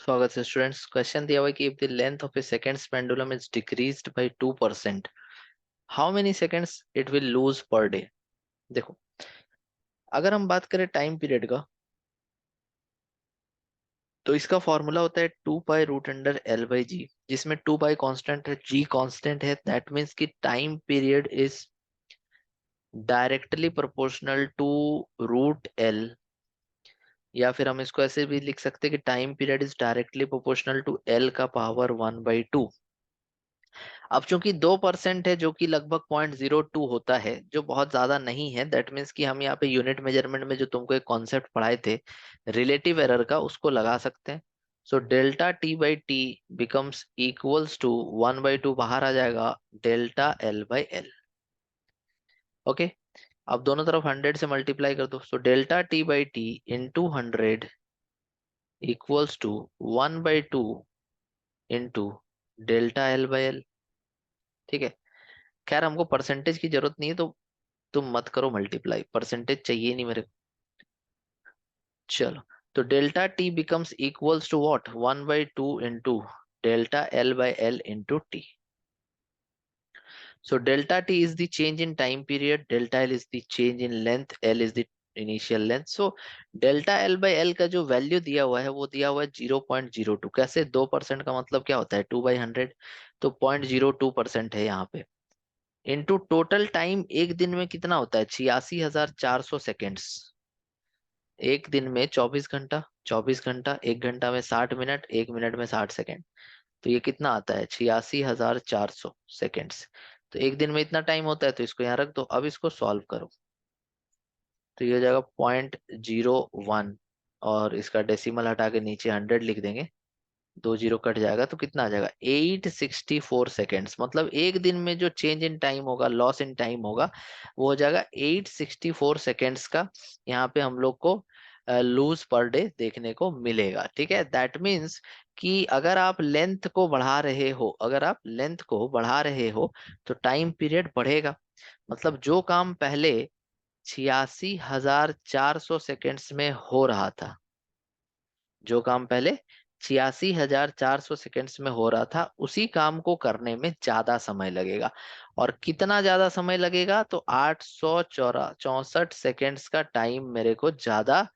स्वागत है students. Question दिया हुआ है कि if the length of A seconds pendulum is decreased bye 2%, how many seconds it will lose per day. देखो, अगर हम बात करें टाइम पीरियड का, तो इसका फॉर्मूला होता है 2 पाई रूट अंडर L/G, जिसमें 2 पाई कांस्टेंट है, G कांस्टेंट है। दैट मीन्स कि time period is directly proportional to root L, या फिर हम इसको ऐसे भी लिख सकते हैं कि time period is directly proportional to L का पावर 1/2। अब चूंकि 2% है, जो कि लगभग 0.02 होता है, जो बहुत ज्यादा नहीं है। दैट मीन्स कि हम यहाँ पे यूनिट मेजरमेंट में जो तुमको एक कॉन्सेप्ट पढ़ाए थे रिलेटिव एरर का, उसको लगा सकते हैं। सो Δt/t बिकम्स इक्वल्स टू 1/2, बाहर आ जाएगा Δl/L। ओके, अब दोनों तरफ 100 से मल्टीप्लाई कर दो। So Δt/t into 100 equals to 1/2 into Δl/L। ठीक है, खैर हमको परसेंटेज की जरूरत नहीं है, तो तुम मत करो मल्टीप्लाई, परसेंटेज चाहिए नहीं मेरे को। चलो, तो Δt becomes equals to what, 1/2 into Δl/L into T. So Δt is the change in time period, Δl is the change in length, L is the initial length. So Δl/L का जो value दिया हुआ है वो दिया हुआ है 0.02। कैसे, 2% का मतलब क्या होता है, 2/100, तो 0.02% है यहाँ पे। इनटू टोटल टाइम एक दिन में कितना होता है, 86,400 सेकेंड्स। एक दिन में 24 घंटा, 24 घंटा, 1 घंटा में 60 मिनट, 1 मिनट में 60 सेकेंड। तो ये कितना आता है, 86,400 सेकेंड्स। तो एक दिन में इतना टाइम होता है, तो इसको यहाँ रख दो। अब इसको सॉल्व करो, तो ये हो जाएगा 0.01, और इसका डेसिमल हटा के नीचे 100 लिख देंगे, 2 जीरो कट जाएगा, तो कितना आ जाएगा, 864 सेकेंड्स। मतलब एक दिन में जो चेंज इन टाइम होगा, लॉस इन टाइम होगा, वो हो जाएगा 864 सेकेंड्स का। यहाँ पे हम लोग को लूज पर डे देखने को मिलेगा। ठीक है, दैट मीन्स कि अगर आप लेंथ को बढ़ा रहे हो, अगर आप लेंथ को बढ़ा रहे हो, तो टाइम पीरियड बढ़ेगा। मतलब जो काम पहले 86,400 सेकेंड्स में हो रहा था, जो काम पहले 86,400 सेकेंड्स में हो रहा था, उसी काम को करने में ज्यादा समय लगेगा। और कितना ज्यादा समय लगेगा, तो 864 सेकेंड्स का टाइम मेरे को ज्यादा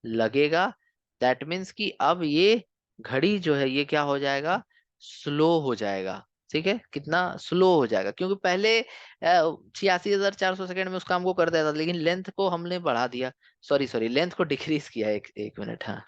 लगेगा। दैट मीन्स कि अब ये घड़ी जो है ये क्या हो जाएगा, स्लो हो जाएगा। ठीक है, कितना स्लो हो जाएगा, क्योंकि पहले 86,400 सेकेंड में उस काम को कर देता था, लेकिन लेंथ को हमने बढ़ा दिया। सॉरी सॉरी, लेंथ को डिक्रीज किया। एक एक मिनट, हाँ।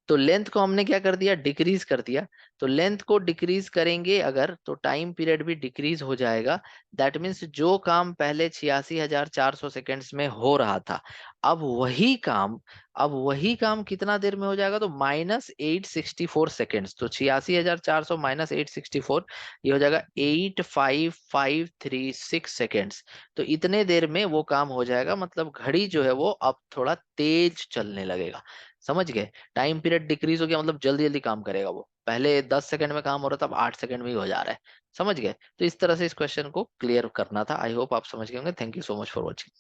तो लेंथ को हमने क्या कर दिया, डिक्रीज कर दिया। तो लेंथ को डिक्रीज करेंगे अगर, तो टाइम पीरियड भी डिक्रीज हो जाएगा। दैट मीन्स जो काम पहले 86,400 सेकेंड्स में हो रहा था, अब वही काम, अब वही काम कितना देर में हो जाएगा, तो -864 सेकेंड्स। तो 86,400 -864, ये हो जाएगा 85,536 सेकेंड्स। तो इतने देर में वो काम हो जाएगा। मतलब घड़ी जो है वो अब थोड़ा तेज चलने लगेगा। समझ गए, टाइम पीरियड डिक्रीज हो गया, मतलब जल्दी जल्दी काम करेगा। वो पहले 10 सेकंड में काम हो रहा था, अब 8 सेकंड में ही हो जा रहा है। समझ गए, तो इस तरह से इस क्वेश्चन को क्लियर करना था। आई होप आप समझ गए होंगे। Thank you so much for watching.